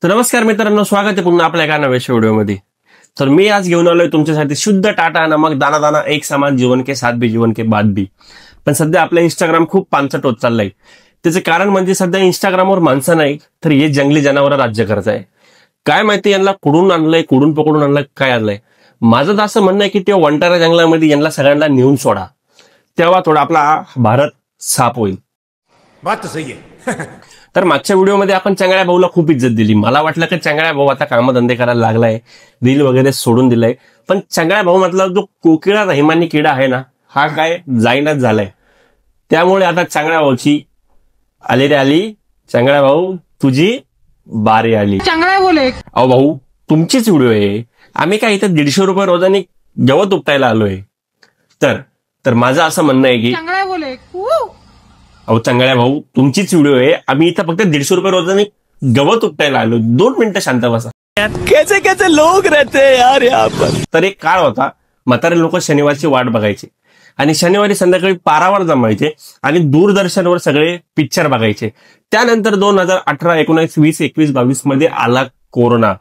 तर नमस्कार मित्रांनो, स्वागत आहे पुन्हा आपल्या एका नव्याच्या व्हिडिओमध्ये। तर मी आज घेऊन आलोय तुमच्यासाठी शुद्ध टाटा नमक दाना दाना एक समान जीवन के साथ भी जीवन के बाद भी। पण सध्या आपलं इंस्टाग्राम खूप पानसट होत चाललंय। त्याचे कारण म्हणजे सध्या इंस्टाग्रामवर माणसं नाही तर हे जंगली जनावर राज्य करत आहे। काय माहिती यांना कुडून आणलंय, कुडून पकडून आणलंय, काय आणलंय। माझं तर असं म्हणणं आहे की ते वंटारा जंगलामध्ये यांना सगळ्यांना नेऊन सोडा, तेव्हा थोडा आपला भारत साफ होईल। बात सही आहे। तर मागच्या व्हिडिओमध्ये आपण चंगळ्या भाऊला खूप इज्जत दिली। मला वाटलं की चंगळ्या भाऊ आता कामधंदे करायला लागलाय, रील वगैरे सोडून दिलाय, पण चंगळ्या भाऊ मधला जो कोकिळा रहिमानी किडा आहे ना, हा काय जाईनाच झालाय। त्यामुळे आता चंगळ्या भाऊची आली रे आली, चंगळ्या भाऊ तुझी बारी आली। चंगळ्या बोले अहो भाऊ, तुमचीच व्हिडिओ आहे, आम्ही काय इथं 150 रुपये रोजाने गवत उपटायला आलोय। तर माझं असं म्हणणं आहे की चंगळ्या बोले अहो चंगळ्या भाऊ, तुमचीच व्हिडिओ आहे, आम्ही इथं फक्त 150 रुपये रोजाने गवत उपटायला आलो। 2 मिनिटं शांत बसा। कैसे कैसे लोग रहते हैं यार यहाँ पर। तर एक काळ होता, म्हातारे लोक शनिवारची वाट बघायचे आणि शनिवारी संध्याकाळी पारावर जमायचे आणि दूरदर्शनवर सगळे पिक्चर बघायचे। त्यानंतर 2018, 19, 20, 21, 22 मध्ये आला कोरोना।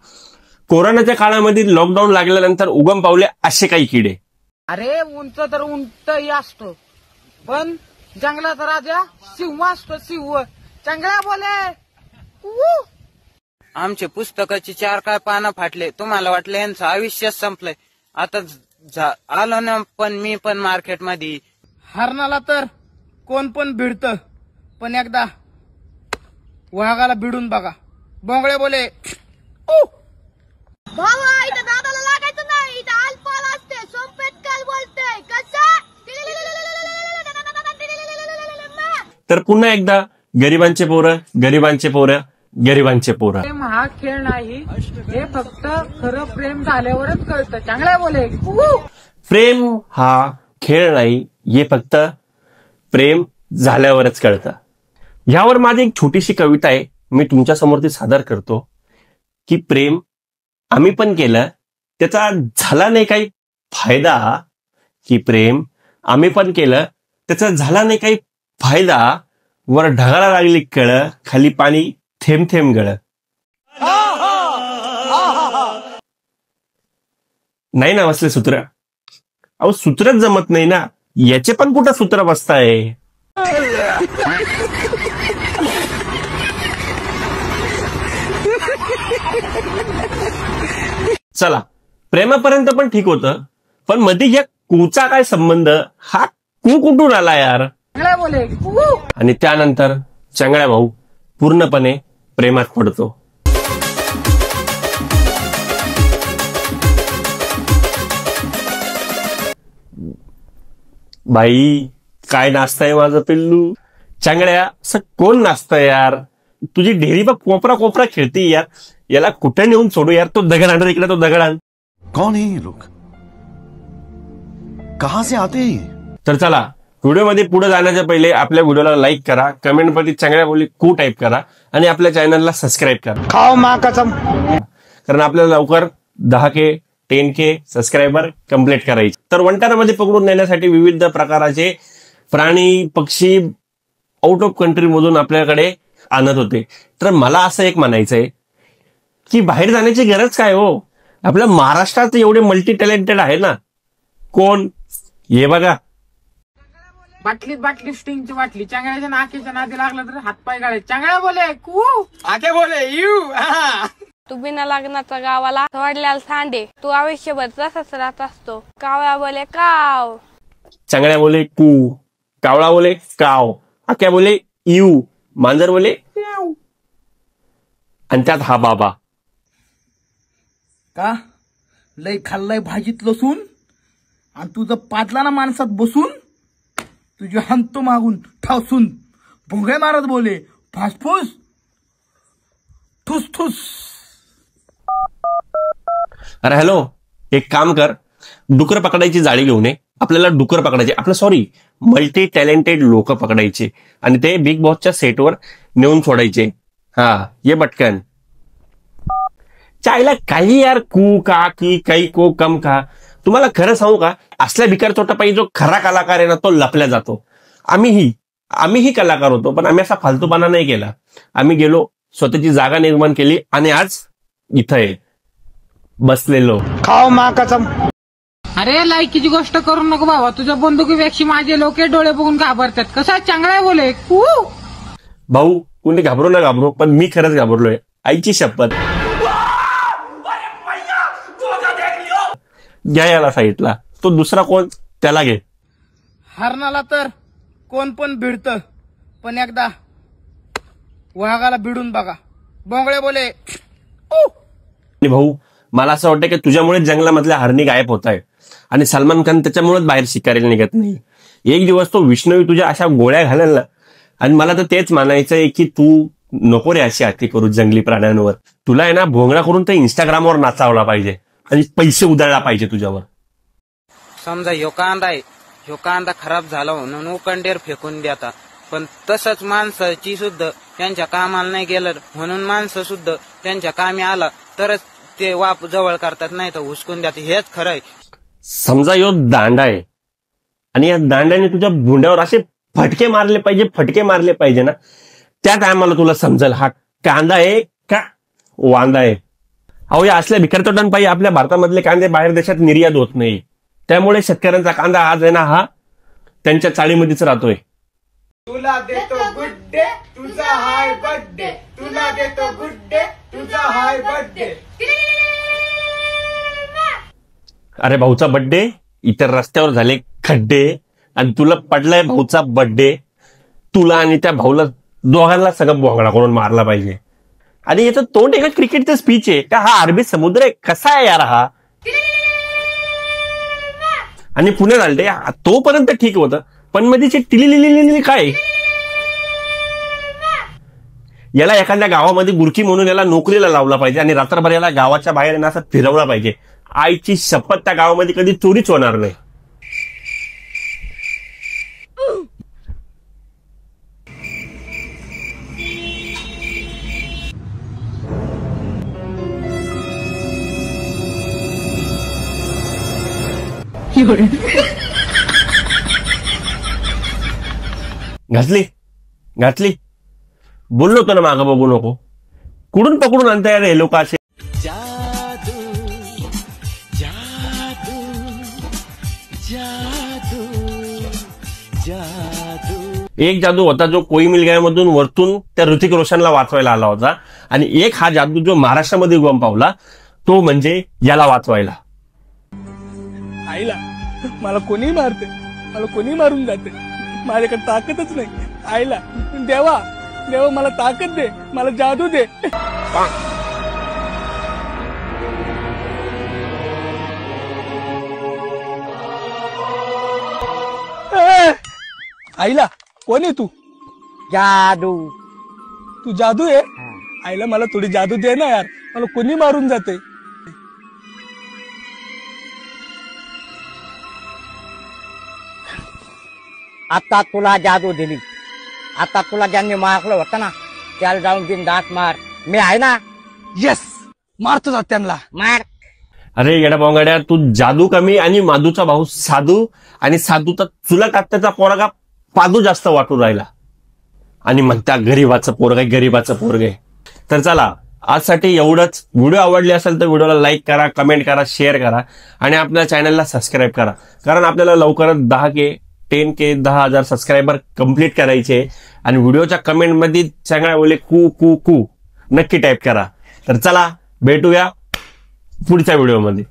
कोरोनाच्या काळामध्ये लॉकडाऊन लागल्यानंतर उगम पावले असे काही किडे। अरे उंच तर उंटही असतो, पण जंगलाचा राजा सिंह असतो, सिंह। चंगळ्या बोले आमचे पुस्तकाची 4 काय पानं फाटले, तुम्हाला वाटलं यांचं आयुष्य संपलंय। आता आलो ना मी पण मार्केटमध्ये। हरणाला तर कोण पण भिडत, पण एकदा वाघाला भिडून बघा। बोंगळे बोले भावा, इथं दादाला लागायचं नाही, इथं अल्पाल असते, सोमपेटकर बोलते कसं। तर पुन्हा एकदा गरिबांचे पोरं, गरिबांचे पोरं, गरिबांचे पोरं। प्रेम हा खेळ नाही, हे फक्त खरं प्रेम झाल्यावरच कळतं। चंगळ्या बोले प्रेम हा खेळ नाही, हे फक्त प्रेम झाल्यावरच कळतं। यावर माझी एक छोटीशी कविता आहे, मी तुमच्या समोर ती सादर करतो की प्रेम आम्ही पण केलं, त्याचा झाला नाही काही फायदा, की प्रेम आम्ही पण केलं, त्याचा झाला नाही काही फायदा, वर ढगाला लागली कळ, खाली पाणी थेंब थेंब गळ। नाही ना बसले सूत्र? अहो सूत्रच जमत नाही ना, याचे पण कुठं सूत्र बसताय। चला, प्रेमापर्यंत पण ठीक होतं, पण मध्ये या कूचा काय संबंध? हा कू कुठून आला यार? चंगळ्या बोले आणि त्यानंतर चंगळ्या भाऊ पूर्णपणे प्रेमात पडतो। बाई, काय नाचताय माझं पिल्लू? चंगळ्या, असं कोण नाचतंय यार? तुझी ढेरी बघ कोपरा कोपरा खेळती यार, याला कुठे नेऊन सोडू यार? तो दगड आण इकडे, तो दगड आण। कौन है ये लोग, कहां से आते हैं? तर चला, व्हिडिओमध्ये पुढे जाण्याच्या पहिले आपल्या व्हिडिओला लाईक करा, कमेंटमध्ये चंगळ्या बोली कू टाईप करा आणि आपल्या चॅनलला सबस्क्राईब करा। खाओ माँ कसम। कारण आपल्याला लवकर 10K 10K सबस्क्रायबर कंप्लीट करायचे। तर वंटारामध्ये पकडून नेण्यासाठी विविध प्रकारचे प्राणी पक्षी आउट ऑफ कंट्री मधून आपल्याकडे आणत होते। तर मला असं एक म्हणायचंय की बाहेर जाण्याची गरज काय हो? आपल्या महाराष्ट्रात एवढे मल्टी टॅलेंटेड आहे ना। कोण? हे बघा, बाटली स्टिंगची बाटली, चंगळ्याच्या नाकेच्या नादी लागला तर हातपाय गाळे। चंगळ्या बोले कू आके बोले यू। तू बिना लग्नाचा गावाला वाढल्याला सांडे, तू आयुष्यभर तसाच राहत असतो। कावळा बोले काव, चंगळ्या बोले कू, कावळा बोले काव, आक्या बोले यू, मांजर बोले म्याऊ, आणि त्यात हा बाबा। का लय खाल्लंय भाजीत लसून, आणि तुझं पादला ना माणसात बसून, तुझी हंतो मागून ठासून, भोंगे मारत बोले फासफूस ठुस ठुस। अरे हॅलो, एक काम कर, डुकर पकडायची जाळी घेऊन ये। आपल्याला डुकर पकडायचे, मल्टी टॅलेंटेड लोक पकडायचे आणि ते बिग बॉसच्या सेटवर नेऊन सोडायचे। हा, ये बटकन। चायला काही यार, कू का की काही को कम का? तुम्हाला खरं सांगू का, असल्या भिकार चोटापायी जो खरा कलाकार आहे ना, तो लपल्या जातो। आम्हीही कलाकार होतो, पण आम्ही असा फालतूपणा नाही केला। आम्ही गेलो स्वतःची जागा निर्माण केली आणि आज इथं आहे बसलेलो. अरे लायकीची गोष्ट करू नको बाबा. तुझ्या बंदुकीपेक्षा माझे लोक डोळे बघून घाबरतात. कसा चांगला आहे बोले. भाऊ कुणी घाबरू ना घाबरू, पण मी खरंच घाबरलोय. आईची शपथ. घ्या याला साईडला. तो दुसरा कोण त्याला घे. हरणाला तर कोण पण भिडतं, पण एकदा वाघाला भिडून बघा. बोंगळे बोले. आणि भाऊ मला असं वाटतं की तुझ्यामुळे जंगलामधल्या हरणी गायब होत आहे आणि सलमान खान त्याच्यामुळेच बाहेर शिकारीला निघत नाही. एक दिवस तो विष्णू तुझ्या अशा गोळ्या घालेल ना. आणि मला तर तेच मानायचंय की तू नको रे अशी अति करू जंगली प्राण्यांवर. तुला आहे ना भोंगडा करून ते इंस्टाग्रामवर नाचावला पाहिजे आणि पैसे उधळला पाहिजे तुझ्यावर. समजा ह्यो कांदा खराब झाला म्हणून उकंडेर फेकून द्याता, पण तसंच माणसाची सुद्धा त्यांच्या कामाला नाही गेलं म्हणून माणसं सुद्धा त्यांच्या कामी आला तरच ते वाप जवळ करतात, नाही तर हुसकून द्यात. हेच खरं आहे. समजा यो दांडा आहे आणि या दांड्याने तुझ्या भुंड्यावर असे फटके मारले पाहिजे ना. त्या टायमाला तुला समजेल हा कांदा आहे का वांदा आहे. अहो या असल्या भिकारतोटांपायी आपल्या भारतामधले कांदे बाहेर देशात निर्यात होत नाही. त्यामुळे शेतकऱ्यांचा कांदा आज आहे ना हा त्यांच्या चाळीमध्येच राहतोय. तुला देतो गुड्डे तुझा हाय बर्थडे, तुला देतो गुड्डे तुझा हाय बर्थडे. अरे भाऊचा बर्थडे, इतर रस्त्यावर झाले खड्डे आणि तुला पडलाय भाऊचा बर्थडे. तुला आणि त्या भाऊला दोघांना सगळं बोंगडा करून मारला पाहिजे. आणि याचं तोंड एका क्रिकेटचं स्पीच आहे का हा अरबी समुद्र आहे. कसा आहे यार हा. आणि पुणे झालते तोपर्यंत ठीक होतं, पण मध्ये टिली काय. याला एखाद्या गावामध्ये गुरकी म्हणून याला नोकरीला लावला पाहिजे आणि रात्रभर याला गावाच्या बाहेर असं फिरवला पाहिजे. आईची शपथ त्या गावामध्ये कधी चोरीच होणार नाही. घातली बोललो होतो ना मागं बघू नको. कुठून पकडून आणता यार हे लोक असे. एक जादू होता जो कोई मिल गया मधून वरतून त्या ऋतिक रोशनला वाचवायला आला होता आणि एक हा जादू जो महाराष्ट्रामध्ये उगम पावला तो म्हणजे याला वाचवायला. आईला मला कोणी मारते, मला कोणी मारून जाते, माझ्याकडे ताकदच नाही. आईला देवा देवा मला ताकद दे, मला जादू दे. आईला कोण आहे तू. जादू. तू जादू आहे. आईला मला थोडी जादू दे ना यार, मला कोणी मारून जाते. आता तुला जादू दिली. आता तुला ज्यांनी मारलं होतं ना त्याला जाऊन बिनधास्त मार. मी आहे ना. येस मारतो जात त्यांना मार. अरे येडा बोंगाड्या, तू जादू कमी आणि माधूचा भाऊ साधू आणि साधूचा चुलत आत्याचा पोरगा पादू जास्त वाटून राहिला आणि म्हणता गरीबाचं पोरग आहे. तर चला आजसाठी एवढंच. व्हिडिओ आवडली असेल तर व्हिडिओला लाईक करा, कमेंट करा, शेअर करा आणि आपल्या चॅनलला सबस्क्राईब करा. कारण आपल्याला लवकरच 10,000 सबस्क्रायबर कंप्लीट करायचे. आणि व्हिडिओच्या कमेंटमध्ये चांगल्या बोले कू नक्की टाईप करा. तर चला भेटूया पुढच्या व्हिडिओमध्ये.